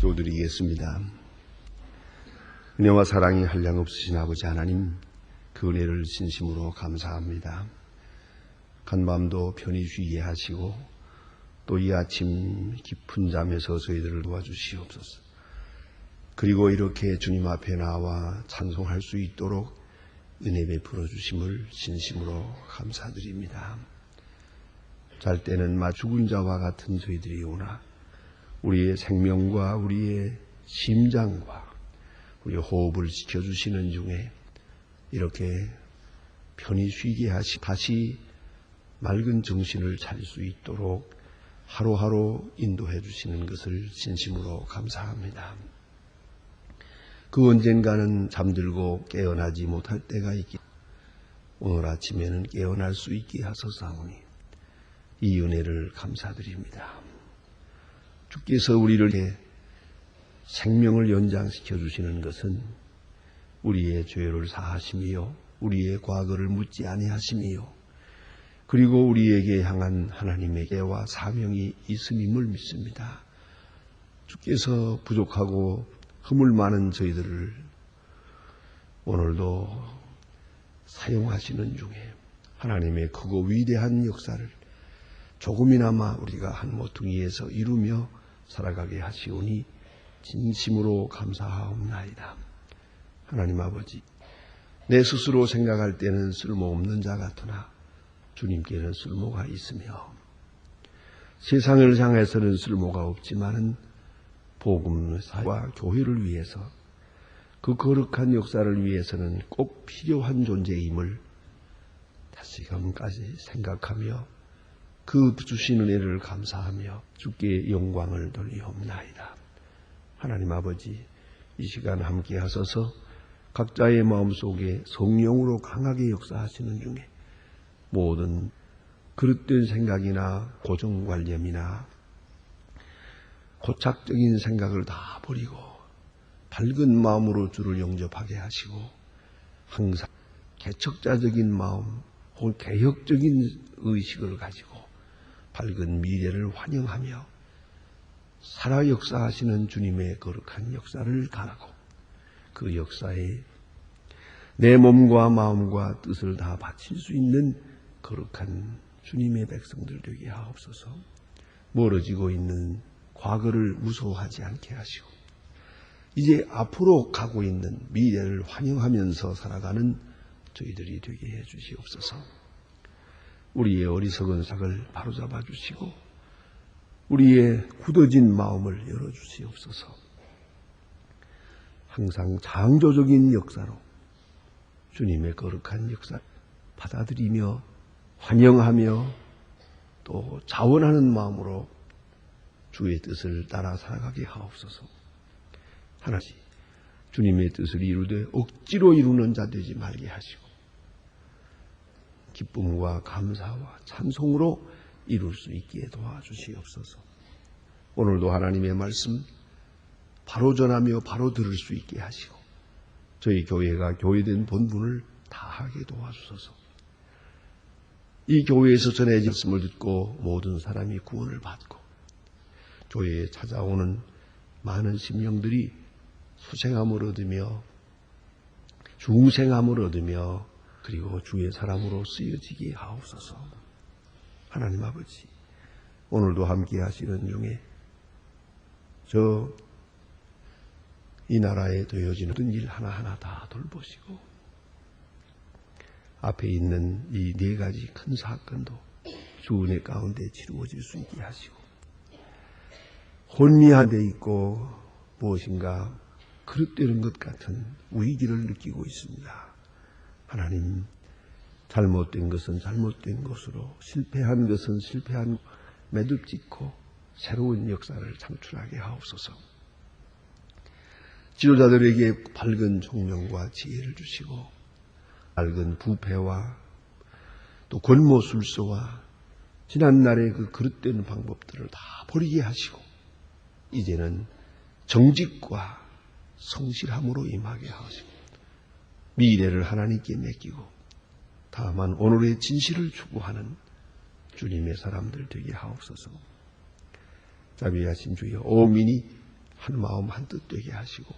기도드리겠습니다. 은혜와 사랑이 한량없으신 아버지 하나님, 그 은혜를 진심으로 감사합니다. 간밤도 편히 쉬게 하시고 또 이 아침 깊은 잠에서 저희들을 도와주시옵소서. 그리고 이렇게 주님 앞에 나와 찬송할 수 있도록 은혜 베풀어 주심을 진심으로 감사드립니다. 잘 때는 죽은 자와 같은 저희들이 오나 우리의 생명과 우리의 심장과 우리의 호흡을 지켜주시는 중에 이렇게 편히 쉬게 하시 다시 맑은 정신을 차릴 수 있도록 하루하루 인도해 주시는 것을 진심으로 감사합니다. 그 언젠가는 잠들고 깨어나지 못할 때가 있기 오늘 아침에는 깨어날 수 있게 하소서오니 이 은혜를 감사드립니다. 주께서 우리를 생명을 연장시켜 주시는 것은 우리의 죄를 사하심이요 우리의 과거를 묻지 아니하심이요 그리고 우리에게 향한 하나님의 계와 사명이 있음임을 믿습니다. 주께서 부족하고 허물 많은 저희들을 오늘도 사용하시는 중에 하나님의 크고 위대한 역사를 조금이나마 우리가 한 모퉁이에서 이루며 살아가게 하시오니 진심으로 감사하옵나이다. 하나님 아버지, 내 스스로 생각할 때는 쓸모없는 자 같으나 주님께는 쓸모가 있으며 세상을 향해서는 쓸모가 없지만은 복음사와 교회를 위해서 그 거룩한 역사를 위해서는 꼭 필요한 존재임을 다시금까지 생각하며 그 주신 은혜를 감사하며 주께 영광을 돌리옵나이다. 하나님 아버지, 이 시간 함께 하소서. 각자의 마음속에 성령으로 강하게 역사하시는 중에 모든 그릇된 생각이나 고정관념이나 고착적인 생각을 다 버리고 밝은 마음으로 주를 영접하게 하시고 항상 개척자적인 마음 혹은 개혁적인 의식을 가지고 밝은 미래를 환영하며 살아 역사하시는 주님의 거룩한 역사를 가하고 그 역사에 내 몸과 마음과 뜻을 다 바칠 수 있는 거룩한 주님의 백성들 되게 하옵소서. 멀어지고 있는 과거를 무서워하지 않게 하시고 이제 앞으로 가고 있는 미래를 환영하면서 살아가는 저희들이 되게 해 주시옵소서. 우리의 어리석은 생각을 바로잡아 주시고 우리의 굳어진 마음을 열어주시옵소서. 항상 창조적인 역사로 주님의 거룩한 역사 받아들이며 환영하며 또 자원하는 마음으로 주의 뜻을 따라 살아가게 하옵소서. 하나씩 주님의 뜻을 이루되 억지로 이루는 자 되지 말게 하시고 기쁨과 감사와 찬송으로 이룰 수 있게 도와주시옵소서. 오늘도 하나님의 말씀 바로 전하며 바로 들을 수 있게 하시고 저희 교회가 교회된 본분을 다하게 도와주소서. 이 교회에서 전해진 말씀을 듣고 모든 사람이 구원을 받고 교회에 찾아오는 많은 심령들이 수생함을 얻으며 중생함을 얻으며 그리고 주의 사람으로 쓰여지게 하옵소서. 하나님 아버지, 오늘도 함께 하시는 중에 이 나라에 되어지는 모든 일 하나하나 다 돌보시고 앞에 있는 이 네 가지 큰 사건도 주 은혜 가운데 치루어질 수 있게 하시고 혼미한 데 있고 무엇인가 그릇되는 것 같은 위기를 느끼고 있습니다. 하나님, 잘못된 것은 잘못된 것으로 실패한 것은 실패한 매듭 짓고 새로운 역사를 창출하게 하옵소서. 지도자들에게 밝은 총명과 지혜를 주시고 밝은 부패와 또 권모술수와 지난날의 그 그릇된 방법들을 다 버리게 하시고 이제는 정직과 성실함으로 임하게 하시고 미래를 하나님께 맡기고 다만 오늘의 진실을 추구하는 주님의 사람들 되게 하옵소서. 자비하신 주여, 오민이 한 마음 한 뜻 되게 하시고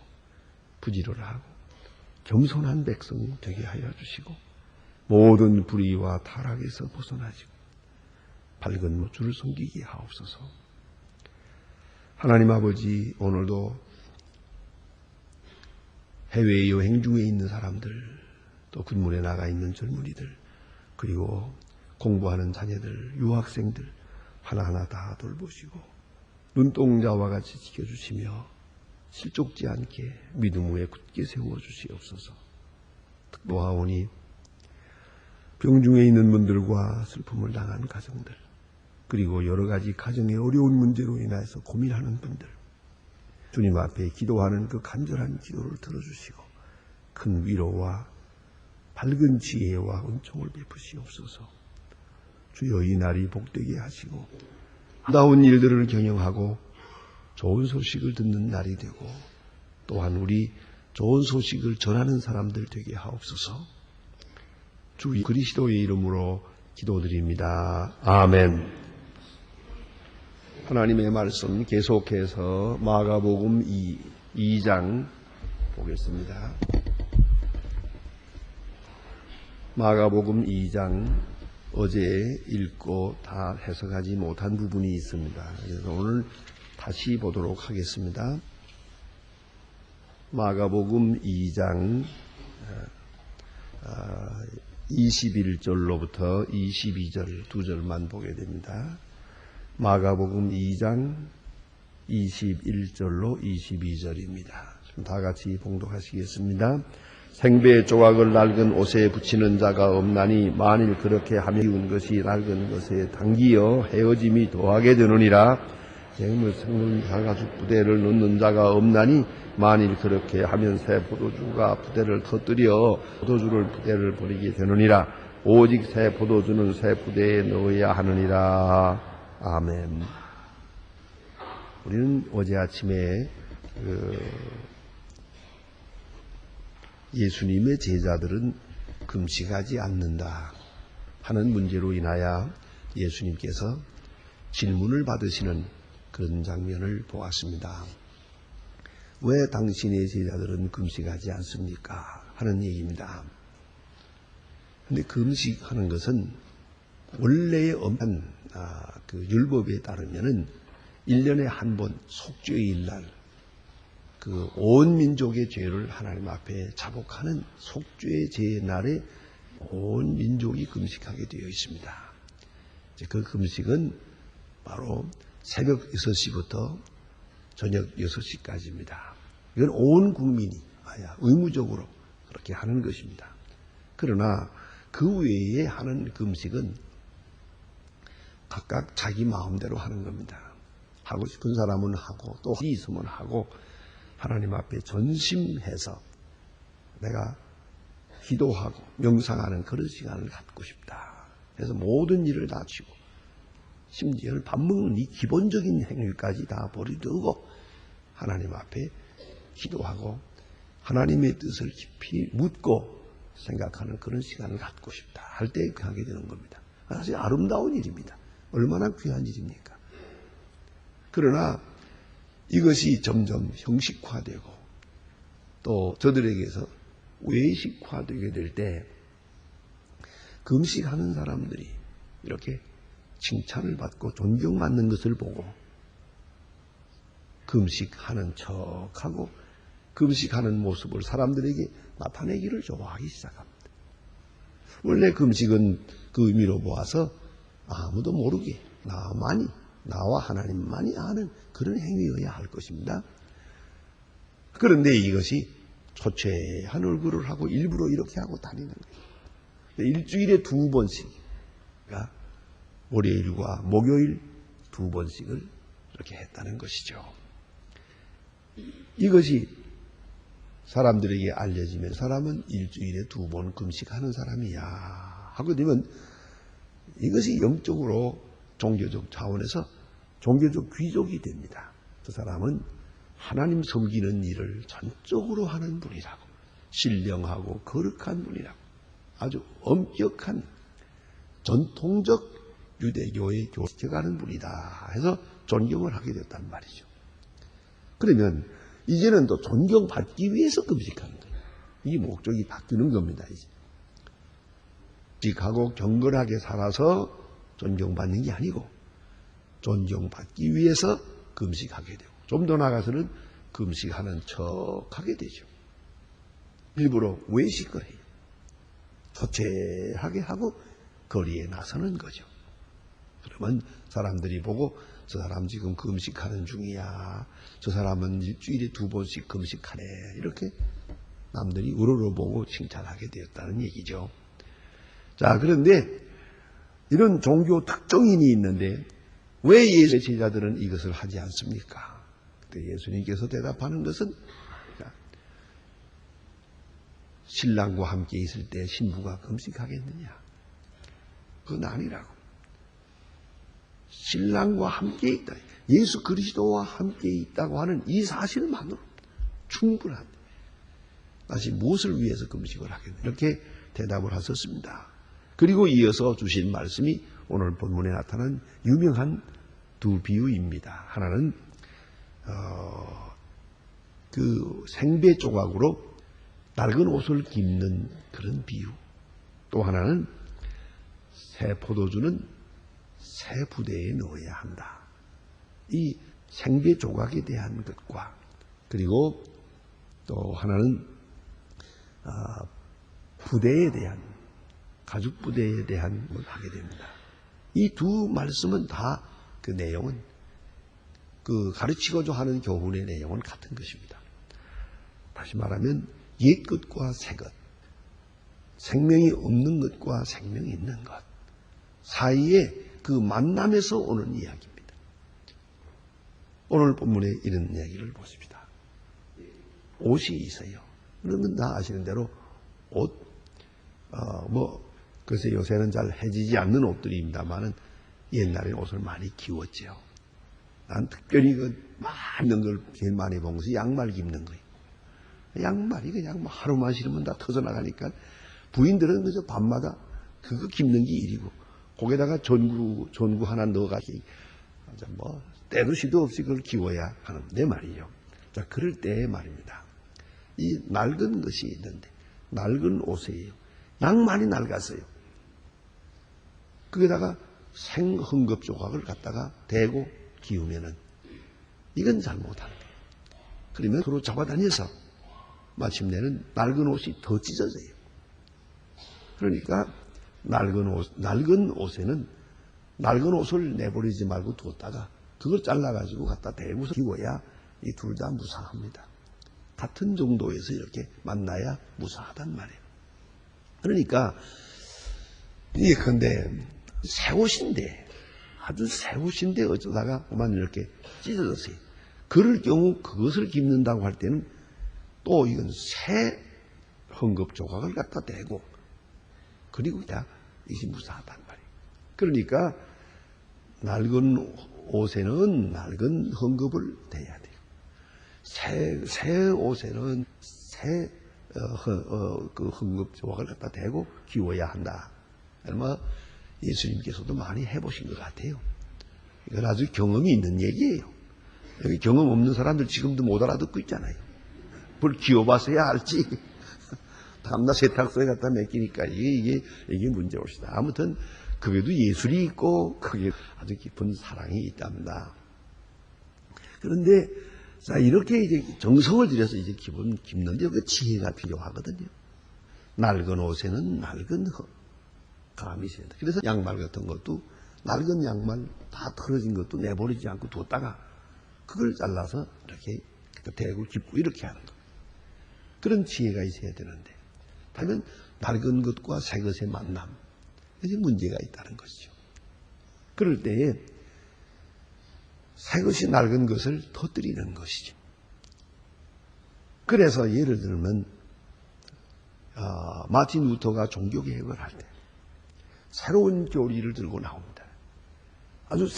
부지런하고 겸손한 백성 되게 하여 주시고 모든 불의와 타락에서 벗어나시고 밝은 주를 섬기게 하옵소서. 하나님 아버지, 오늘도 해외 여행 중에 있는 사람들, 또 군문에 나가 있는 젊은이들, 그리고 공부하는 자녀들, 유학생들 하나하나 다 돌보시고 눈동자와 같이 지켜주시며 실족지 않게 믿음 위에 굳게 세워주시옵소서. 특보하오니 병중에 있는 분들과 슬픔을 당한 가정들, 그리고 여러 가지 가정의 어려운 문제로 인해서 고민하는 분들, 주님 앞에 기도하는 그 간절한 기도를 들어주시고 큰 위로와 밝은 지혜와 은총을 베푸시옵소서. 주여, 이 날이 복되게 하시고 아름다운 일들을 경영하고 좋은 소식을 듣는 날이 되고 또한 우리 좋은 소식을 전하는 사람들 되게 하옵소서. 주 그리스도의 이름으로 기도드립니다. 아멘. 하나님의 말씀 계속해서 마가복음 2장 보겠습니다. 마가복음 2장 어제 읽고 다 해석하지 못한 부분이 있습니다. 그래서 오늘 다시 보도록 하겠습니다. 마가복음 2장 21절로부터 22절 두 절만 보게 됩니다. 마가복음 2장 21절로 22절입니다. 다 같이 봉독하시겠습니다. 생배 조각을 낡은 옷에 붙이는 자가 없나니 만일 그렇게 하면 이운 것이 낡은 것에 당기어 헤어짐이 더하게 되느니라. 생물 가가죽 부대를 넣는 자가 없나니 만일 그렇게 하면 새 포도주가 부대를 터뜨려 포도주를 부대를 버리게 되느니라. 오직 새 포도주는 새 부대에 넣어야 하느니라. 아멘. 우리는 어제 아침에 예수님의 제자들은 금식하지 않는다 하는 문제로 인하여 예수님께서 질문을 받으시는 그런 장면을 보았습니다. 왜 당신의 제자들은 금식하지 않습니까? 하는 얘기입니다. 그런데 금식하는 것은 원래의 엄한 그 율법에 따르면은 1년에 한 번 속죄의 날, 그 온 민족의 죄를 하나님 앞에 자복하는 속죄의 제의 날에 온 민족이 금식하게 되어 있습니다. 그 금식은 바로 새벽 6시부터 저녁 6시까지입니다. 이건 온 국민이 의무적으로 그렇게 하는 것입니다. 그러나 그 외에 하는 금식은 각각 자기 마음대로 하는 겁니다. 하고 싶은 사람은 하고 또 있으면 하고 하나님 앞에 전심해서 내가 기도하고 명상하는 그런 시간을 갖고 싶다. 그래서 모든 일을 다 치고 심지어는 밥 먹는 이 기본적인 행위까지 다 버리고 하나님 앞에 기도하고 하나님의 뜻을 깊이 묻고 생각하는 그런 시간을 갖고 싶다 할 때 하게 되는 겁니다. 사실 아름다운 일입니다. 얼마나 귀한 일입니까? 그러나 이것이 점점 형식화되고 또 저들에게서 외식화되게 될 때 금식하는 사람들이 이렇게 칭찬을 받고 존경받는 것을 보고 금식하는 척하고 금식하는 모습을 사람들에게 나타내기를 좋아하기 시작합니다. 원래 금식은 그 의미로 보아서 아무도 모르게 나와 하나님만이 아는 그런 행위여야 할 것입니다. 그런데 이것이 초췌한 얼굴을 하고 일부러 이렇게 하고 다니는 거예요. 일주일에 2번씩, 그러니까 월요일과 목요일 2번씩을 이렇게 했다는 것이죠. 이것이 사람들에게 알려지면 사람은 일주일에 2번 금식하는 사람이야 하고 되면 이것이 영적으로 종교적 차원에서 종교적 귀족이 됩니다. 그 사람은 하나님 섬기는 일을 전적으로 하는 분이라고, 신령하고 거룩한 분이라고, 아주 엄격한 전통적 유대교의 교식해가는 분이다 해서 존경을 하게 됐단 말이죠. 그러면 이제는 또 존경받기 위해서 금식하는 거예요. 이 목적이 바뀌는 겁니다. 이제 금식하고 경건하게 살아서 존경받는 게 아니고 존경받기 위해서 금식하게 되고, 좀 더 나아가서는 금식하는 척하게 되죠. 일부러 외식을 해요. 초췌하게 하고 거리에 나서는 거죠. 그러면 사람들이 보고 저 사람 지금 금식하는 중이야, 저 사람은 일주일에 2번씩 금식하네, 이렇게 남들이 우러러보고 칭찬하게 되었다는 얘기죠. 자, 그런데 이런 종교 특종인이 있는데 왜 예수의 제자들은 이것을 하지 않습니까? 그때 예수님께서 대답하는 것은, 신랑과 함께 있을 때 신부가 금식하겠느냐? 그건 아니라고. 신랑과 함께 있다, 예수 그리스도와 함께 있다고 하는 이 사실만으로 충분합니다. 다시 무엇을 위해서 금식을 하겠느냐? 이렇게 대답을 하셨습니다. 그리고 이어서 주신 말씀이 오늘 본문에 나타난 유명한 두 비유입니다. 하나는 그 생배 조각으로 낡은 옷을 깁는 그런 비유, 또 하나는 새 포도주는 새 부대에 넣어야 한다. 이 생배 조각에 대한 것과, 그리고 또 하나는 부대에 대한, 가죽 부대에 대한 걸 하게 됩니다. 이 두 말씀은 다 그 내용은, 그 가르치고자 하는 교훈의 내용은 같은 것입니다. 다시 말하면 옛 것과 새 것, 생명이 없는 것과 생명이 있는 것 사이에 그 만남에서 오는 이야기입니다. 오늘 본문에 이런 이야기를 보십시다. 옷이 있어요. 그러면 다 아시는 대로 옷, 글쎄 요새는 잘 해지지 않는 옷들입니다만은 옛날에 옷을 많이 기웠죠. 난 특별히 많은 걸 제일 많이 본 것이 양말 깁는 거예요. 양말이 그냥 하루만 신으면 다 터져나가니까 부인들은 그저 밤마다 그거 깁는 게 일이고, 거기다가 전구 하나 넣어가지고 때도 시도 없이 그걸 기워야 하는데 말이죠. 자, 그럴 때의 말입니다. 이 낡은 것이 있는데, 낡은 옷이에요. 양말이 낡았어요. 거기다가 생헝겊 조각을 갖다가 대고 기우면은 이건 잘못하는 거예요. 그러면 서로 잡아다녀서 마침내는 낡은 옷이 더 찢어져요. 그러니까 낡은 옷에는 낡은 옷을 내버리지 말고 두었다가 그걸 잘라가지고 갖다 대고서 기워야 이 둘 다 무사합니다. 같은 정도에서 이렇게 만나야 무사하단 말이에요. 그러니까 근데 새 옷인데, 아주 새 옷인데 어쩌다가 그만 이렇게 찢어졌어요. 그럴 경우 그것을 깁는다고 할 때는 또 이건 새 헝겊 조각을 갖다 대고, 그리고 이게 무사하단 말이에요. 그러니까 낡은 옷에는 낡은 헝겊을 대야 돼요. 새 옷에는 새 그 헝겊 조각을 갖다 대고 기워야 한다. 아마 예수님께서도 많이 해보신 것 같아요. 이건 아주 경험이 있는 얘기예요. 여기 경험 없는 사람들 지금도 못 알아듣고 있잖아요. 뭘 기워봐서야 알지. 다음날 세탁소에 갖다 맡기니까 이게 문제 옷이다. 아무튼 그게도 예술이 있고 그게 아주 깊은 사랑이 있답니다. 그런데 자, 이렇게 이제 정성을 들여서 이제 깁는데 그 지혜가 필요하거든요. 낡은 옷에는 낡은 감이 있어야 돼. 그래서 양말 같은 것도 낡은 양말 다 털어진 것도 내버리지 않고 뒀다가 그걸 잘라서 이렇게 대고 깁고 이렇게 하는 거. 그런 지혜가 있어야 되는데, 다만 낡은 것과 새 것의 만남, 이제 문제가 있다는 것이죠. 그럴 때에 새 것이 낡은 것을 터뜨리는 것이죠. 그래서 예를 들면 마틴 루터가 종교개혁을 할 때 새로운 교리를 들고 나옵니다. 아주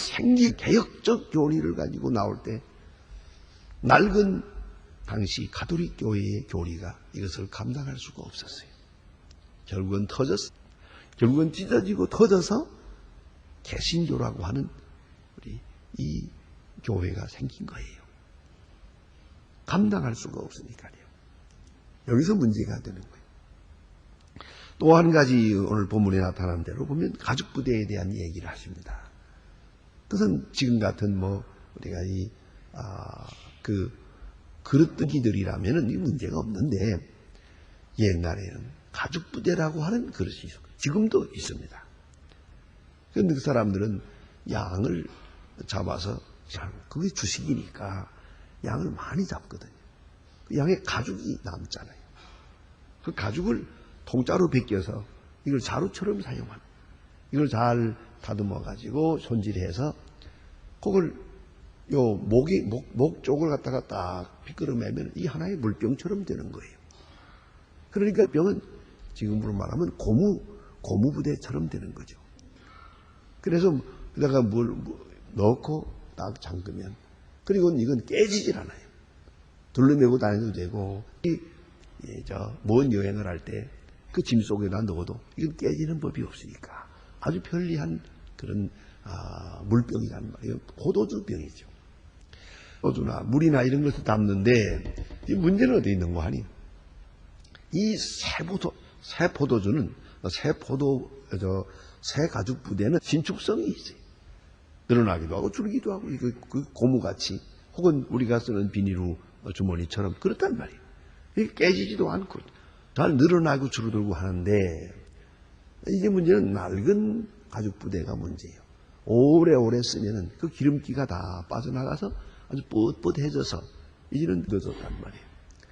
개혁적 교리를 가지고 나올 때 낡은 당시 가톨릭 교회의 교리가 이것을 감당할 수가 없었어요. 결국은 터졌어요. 결국은 찢어지고 터져서 개신교라고 하는 우리 이 교회가 생긴 거예요. 감당할 수가 없으니까요. 여기서 문제가 되는 거예요. 또 한 가지 오늘 본문에 나타난 대로 보면 가죽부대에 대한 얘기를 하십니다. 그것은 지금 같은 우리가 그릇뜨기들이라면은 이 문제가 없는데, 옛날에는 가죽부대라고 하는 그릇이 지금도 있습니다. 그런데 그 사람들은 양을 잡아서, 그게 주식이니까 양을 많이 잡거든요. 그 양에 가죽이 남잖아요. 그 가죽을 통짜로 베껴서 이걸 자루처럼 사용하는, 이걸 잘 다듬어 가지고 손질해서 그걸 목 쪽을 갖다가 딱 비끄러매면 이 하나의 물병처럼 되는 거예요. 그러니까 병은 지금으로 말하면 고무부대처럼 되는 거죠. 그래서 그다가 물 넣고 딱 잠그면, 그리고 이건 깨지질 않아요. 둘러매고 다녀도 되고, 먼 여행을 할 때 그 짐 속에다 넣어도 이건 깨지는 법이 없으니까 아주 편리한 그런 물병이란 말이에요. 포도주병이죠. 포도주나 물이나 이런 것을 담는데, 이 문제는 어디 있는 거 아니에요? 이 새 포도주는, 새 가죽 부대는 신축성이 있어요. 늘어나기도 하고 줄기도 하고, 그 고무같이, 혹은 우리가 쓰는 비닐우 주머니처럼 그렇단 말이에요. 이게 깨지지도 않고 잘 늘어나고 줄어들고 하는데, 이게 문제는 낡은 가죽 부대가 문제예요. 오래오래 쓰면은 그 기름기가 다 빠져나가서 아주 뻣뻣해져서 이제는 늦어졌단 말이에요.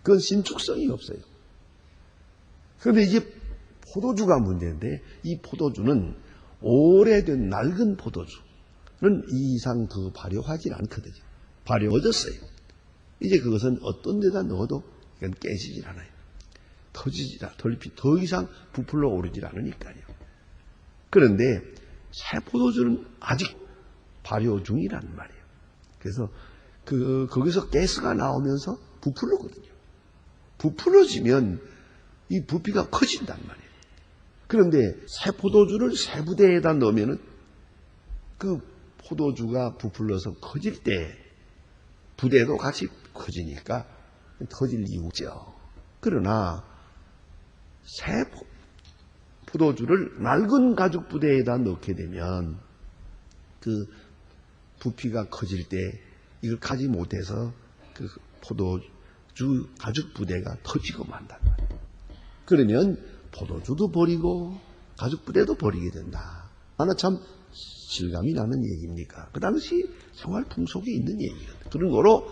그건 신축성이 없어요. 그런데 이제 포도주가 문제인데, 이 포도주는 오래된 낡은 포도주는 이 이상 더 발효하지 않거든요. 발효해졌어요. 이제 그것은 어떤 데다 넣어도 이건 깨지질 않아요. 더 이상 부풀러 오르질 않으니까요. 그런데 새 포도주는 아직 발효 중이란 말이에요. 그래서 거기서 가스가 나오면서 부풀러거든요. 부풀어지면 이 부피가 커진단 말이에요. 그런데 새 포도주를 새 부대에다 넣으면은 그 포도주가 부풀러서 커질 때 부대도 같이 커지니까 터질 이유 없죠. 그러나 새 포도주를 낡은 가죽 부대에다 넣게 되면 그 부피가 커질 때 이걸 가지 못해서 그 포도주 가죽 부대가 터지고 만단 말이에요. 그러면 포도주도 버리고 가죽 부대도 버리게 된다. 하나 참 실감이 나는 얘기입니까? 그 당시 생활 풍속에 있는 얘기거든요. 그런 거로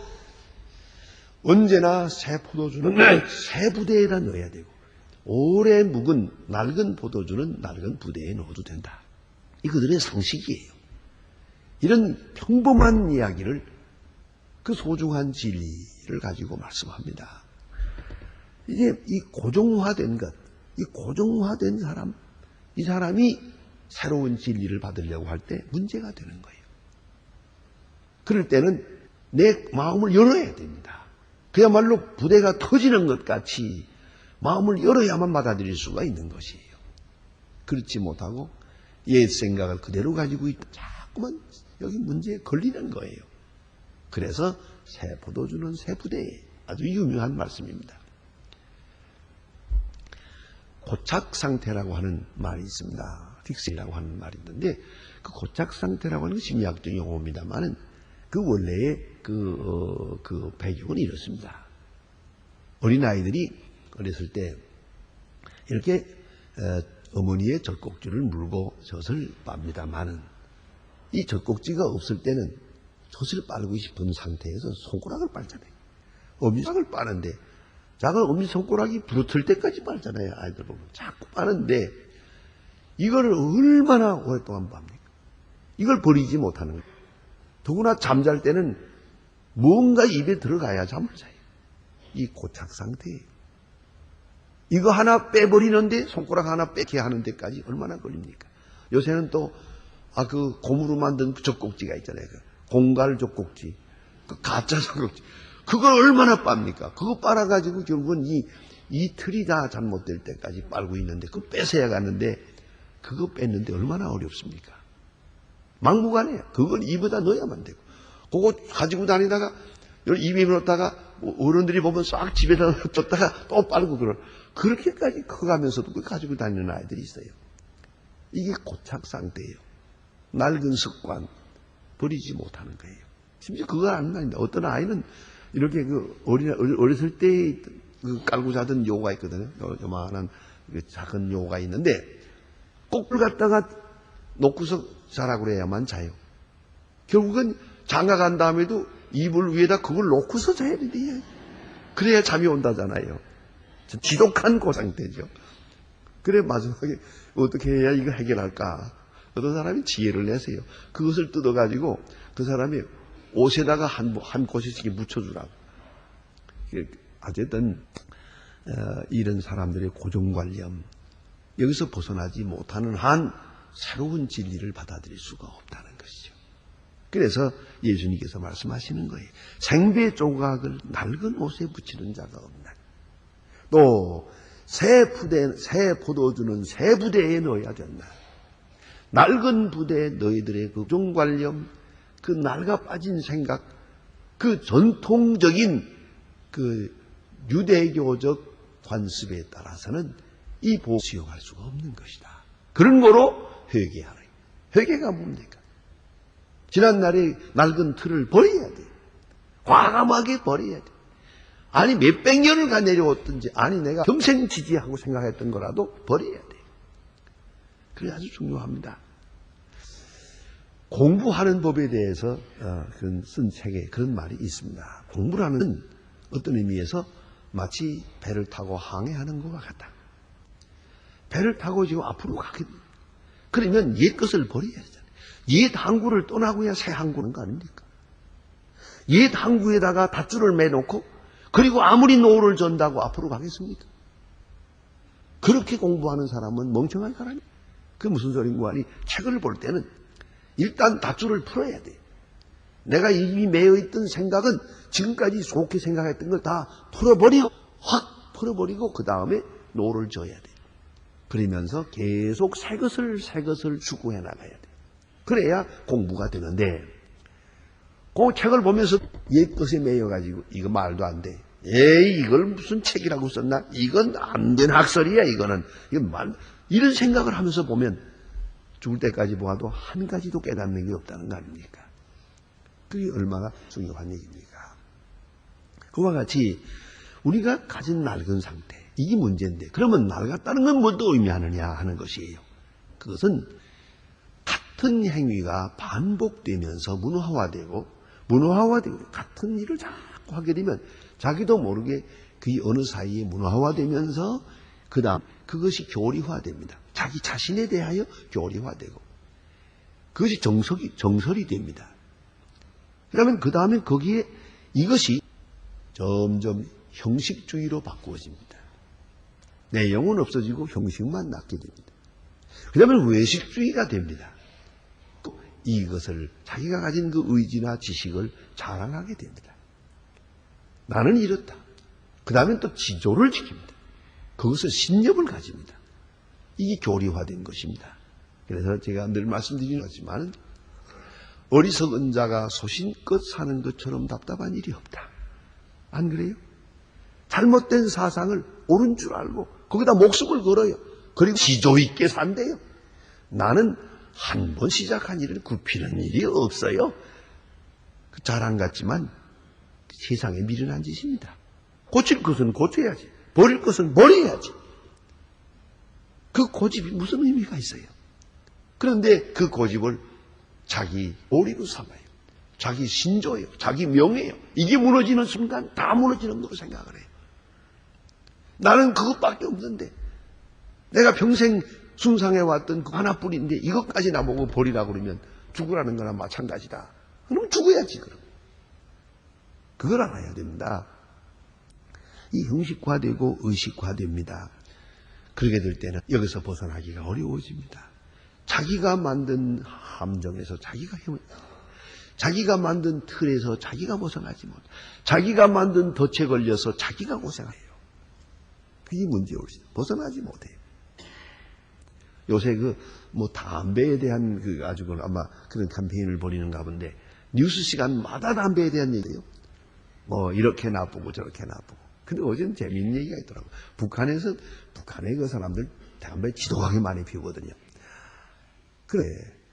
언제나 새 포도주는 새 부대에다 넣어야 되고, 오래 묵은 낡은 포도주는 낡은 부대에 넣어도 된다. 이 그들의 상식이에요. 이런 평범한 이야기를, 그 소중한 진리를 가지고 말씀합니다. 이제 이 고정화된 것, 이 고정화된 사람, 이 사람이 새로운 진리를 받으려고 할 때 문제가 되는 거예요. 그럴 때는 내 마음을 열어야 됩니다. 그야말로 부대가 터지는 것 같이 마음을 열어야만 받아들일 수가 있는 것이에요. 그렇지 못하고 옛 생각을 그대로 가지고 있다. 자꾸만 여기 문제에 걸리는 거예요. 그래서 새 포도주는 새 부대에, 아주 유명한 말씀입니다. 고착 상태라고 하는 말이 있습니다. 픽스라고 하는 말이 있는데, 그 고착 상태라고 하는 건 심리학적 용어입니다만은 그 원래의 그 배경은 이렇습니다. 어린아이들이 어렸을 때 이렇게 어머니의 젖꼭지를 물고 젖을 빱니다만은, 이 젖꼭지가 없을 때는 젖을 빨고 싶은 상태에서 손가락을 빨잖아요. 엄지손가락을 빠는데, 작은 엄지손가락이 부러뜨릴 때까지 빨잖아요. 아이들 보면 자꾸 빠는데 이거를 얼마나 오랫동안 빱니까? 이걸 버리지 못하는 거예요. 더구나 잠잘 때는 뭔가 입에 들어가야 잠을 자요. 이 고착 상태예요. 이거 하나 빼버리는데, 손가락 하나 빼게 하는 데까지 얼마나 걸립니까? 요새는 또 그 고무로 만든 젖꼭지가 있잖아요. 공갈 젖꼭지, 그 가짜 젖꼭지, 그걸 얼마나 빱니까? 그거 빨아가지고 결국은 이 틀이 다 잘못될 때까지 빨고 있는데, 그거 뺏어야 가는데, 그거 뺐는데 얼마나 어렵습니까? 막무가내야. 그걸 입에다 넣어야만 되고, 그거 가지고 다니다가 입에 넣었다가 어른들이 보면 싹 집에다 줬다가 또 빨고 그렇게까지 커가면서도 가지고 다니는 아이들이 있어요. 이게 고착 상태예요. 낡은 습관, 버리지 못하는 거예요. 심지어 그거 아닙니다. 어떤 아이는 이렇게 어렸을 때 깔고 자던 요가 있거든요. 요만한 작은 요가 있는데 꼭을 갖다가 놓고서 자라고 그래야만 자요. 결국은 장가 간 다음에도 이불 위에다 그걸 놓고서 자야 돼요. 그래야 잠이 온다잖아요. 지독한 그 상태죠. 그래 마지막에 어떻게 해야 이거 해결할까? 어떤 사람이 지혜를 내세요. 그것을 뜯어가지고 그 사람이 옷에다가 한 곳씩 묻혀주라고. 어쨌든 이런 사람들의 고정관념, 여기서 벗어나지 못하는 한 새로운 진리를 받아들일 수가 없다는 것이죠. 그래서 예수님께서 말씀하시는 거예요. 생배 조각을 낡은 옷에 붙이는 자가 없나. 또 새 포도주는 새 부대에 넣어야 된다. 낡은 부대에 너희들의 그 고정관념, 그 낡아 빠진 생각, 그 전통적인 그 유대교적 관습에 따라서는 이 복음을 수용할 수가 없는 것이다. 그런 거로 회개하라. 회개가 뭡니까? 지난날의 낡은 틀을 버려야 돼. 과감하게 버려야 돼. 아니 몇백 년을 가 내려왔든지, 아니 내가 평생 지지하고 생각했던 거라도 버려야 돼. 그게 아주 중요합니다. 공부하는 법에 대해서 쓴 책에 그런 말이 있습니다. 공부라는 어떤 의미에서 마치 배를 타고 항해하는 것과 같다. 배를 타고 지금 앞으로 가게 돼. 그러면 옛 것을 버려야 되잖아요. 옛 항구를 떠나고야 새 항구는 거 아닙니까? 옛 항구에다가 밧줄을 매놓고 그리고 아무리 노를 전다고 앞으로 가겠습니다. 그렇게 공부하는 사람은 멍청한 사람이에요. 그게 무슨 소린가 하니 책을 볼 때는 일단 밧줄을 풀어야 돼. 내가 이미 매여있던 생각은 지금까지 좋게 생각했던 걸 다 풀어버려. 확 풀어버리고 그 다음에 노를 져야 돼. 그러면서 계속 새 것을 추구해 나가야 돼. 그래야 공부가 되는데 그 책을 보면서 옛 것에 매여가지고 이거 말도 안 돼. 에이 이걸 무슨 책이라고 썼나? 이건 안 된 학설이야 이거는. 이런 생각을 하면서 보면 죽을 때까지 보아도 한 가지도 깨닫는 게 없다는 거 아닙니까? 그게 얼마나 중요한 얘기입니까? 그와 같이 우리가 가진 낡은 상태, 이게 문제인데 그러면 낡았다는 건 뭘 또 의미하느냐 하는 것이에요. 그것은 같은 행위가 반복되면서 문화화되고 같은 일을 자꾸 하게 되면 자기도 모르게 그 어느 사이에 문화화되면서 그 다음 그것이 교리화됩니다. 자기 자신에 대하여 교리화되고 그것이 정설이 됩니다. 그러면 그 다음에 거기에 이것이 점점 형식주의로 바꾸어집니다. 내용은 없어지고 형식만 남게 됩니다. 그 다음에 외식주의가 됩니다. 이것을 자기가 가진 그 의지나 지식을 자랑하게 됩니다. 나는 이렇다. 그 다음에 또 지조를 지킵니다. 그것을 신념을 가집니다. 이게 교리화된 것입니다. 그래서 제가 늘 말씀드리는 거지만 어리석은 자가 소신껏 사는 것처럼 답답한 일이 없다. 안 그래요? 잘못된 사상을 옳은 줄 알고 거기다 목숨을 걸어요. 그리고 지조 있게 산대요. 나는 한 번 시작한 일을 굽히는 일이 없어요. 자랑 같지만 세상에 미련한 짓입니다. 고칠 것은 고쳐야지. 버릴 것은 버려야지. 그 고집이 무슨 의미가 있어요? 그런데 그 고집을 자기 오리로 삼아요. 자기 신조예요. 자기 명예예요. 이게 무너지는 순간 다 무너지는 거로 생각을 해요. 나는 그것밖에 없는데 내가 평생 숭상해왔던 그 하나뿐인데 이것까지 나보고 버리라고 그러면 죽으라는 거나 마찬가지다. 그럼 죽어야지. 그럼. 그걸 알아야 됩니다. 이 형식화되고 의식화됩니다. 그렇게 될 때는 여기서 벗어나기가 어려워집니다. 자기가 만든 함정에서 자기가 만든 틀에서 자기가 벗어나지 못, 자기가 만든 덫에 걸려서 자기가 고생해요. 그게 문제였어요. 벗어나지 못해요. 요새 담배에 대한 아주 아마 그런 캠페인을 벌이는가 본데 뉴스 시간마다 담배에 대한 얘기예요. 이렇게 나쁘고 저렇게 나쁘고. 근데 어제는 재미있는 얘기가 있더라고요. 북한의 그 사람들 담배 지독하게 많이 피우거든요. 그래.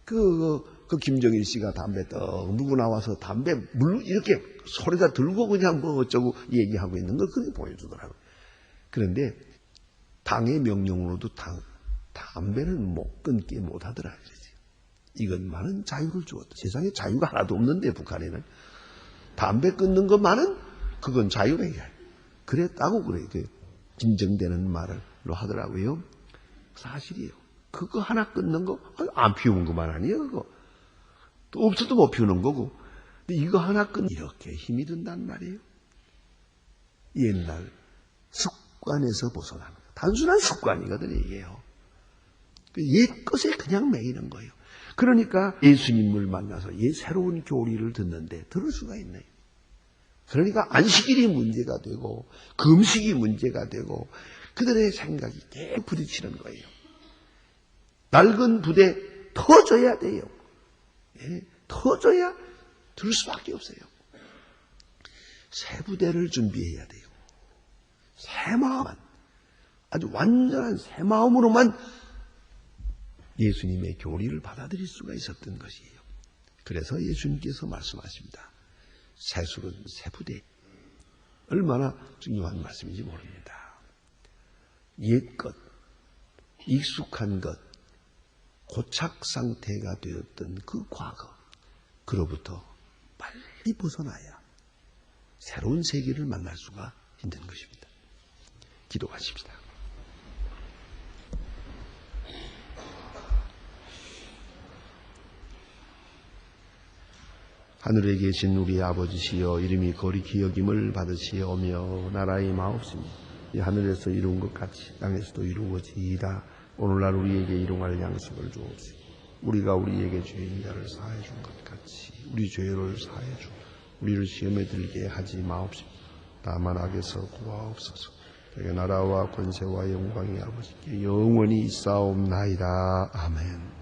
그 김정일 씨가 담배 떡 누구 나와서 담배 물 이렇게 소리다 들고 그냥 어쩌고 얘기하고 있는 걸 그렇게 보여주더라고요. 그런데 당의 명령으로도 담배는 못 끊게 못 하더라. 이것만은 자유를 주었다. 세상에 자유가 하나도 없는데 북한에는 담배 끊는 것만은 그건 자유래. 그랬다고 그래. 진정되는 말로 하더라고요. 사실이에요. 그거 하나 끊는 거 안 피우는 것만 아니에요. 그거 또 없어도 못 피우는 거고. 근데 이거 하나 이렇게 힘이 든단 말이에요. 옛날 습관에서 벗어나는 거. 단순한 습관이거든요. 이게요. 옛 것에 그냥 매이는 거예요. 그러니까 예수님을 만나서 새로운 교리를 듣는데 들을 수가 있네요. 그러니까 안식일이 문제가 되고 금식이 문제가 되고 그들의 생각이 계속 부딪히는 거예요. 낡은 부대 터져야 돼요. 터져야 들을 수밖에 없어요. 새 부대를 준비해야 돼요. 새 마음만, 아주 완전한 새 마음으로만 예수님의 교리를 받아들일 수가 있었던 것이에요. 그래서 예수님께서 말씀하십니다. 새술은 새 부대. 얼마나 중요한 말씀인지 모릅니다. 옛것, 익숙한 것, 고착 상태가 되었던 그 과거, 그로부터 빨리 벗어나야 새로운 세계를 만날 수가 있는 것입니다. 기도하십시다. 하늘에 계신 우리 아버지시여, 이름이 거룩히 여김을 받으시오며 나라의 마옵시며 이 하늘에서 이룬 것 같이 땅에서도 이루어지이다. 오늘날 우리에게 일용할 양식을 주옵시고 우리가 우리에게 죄인 자를 사해 준 것 같이 우리 죄를 사해 주고 우리를 시험에 들게 하지 마옵시고 다만 악에서 구하옵소서. 내게 나라와 권세와 영광이 아버지께 영원히 있사옵나이다. 아멘.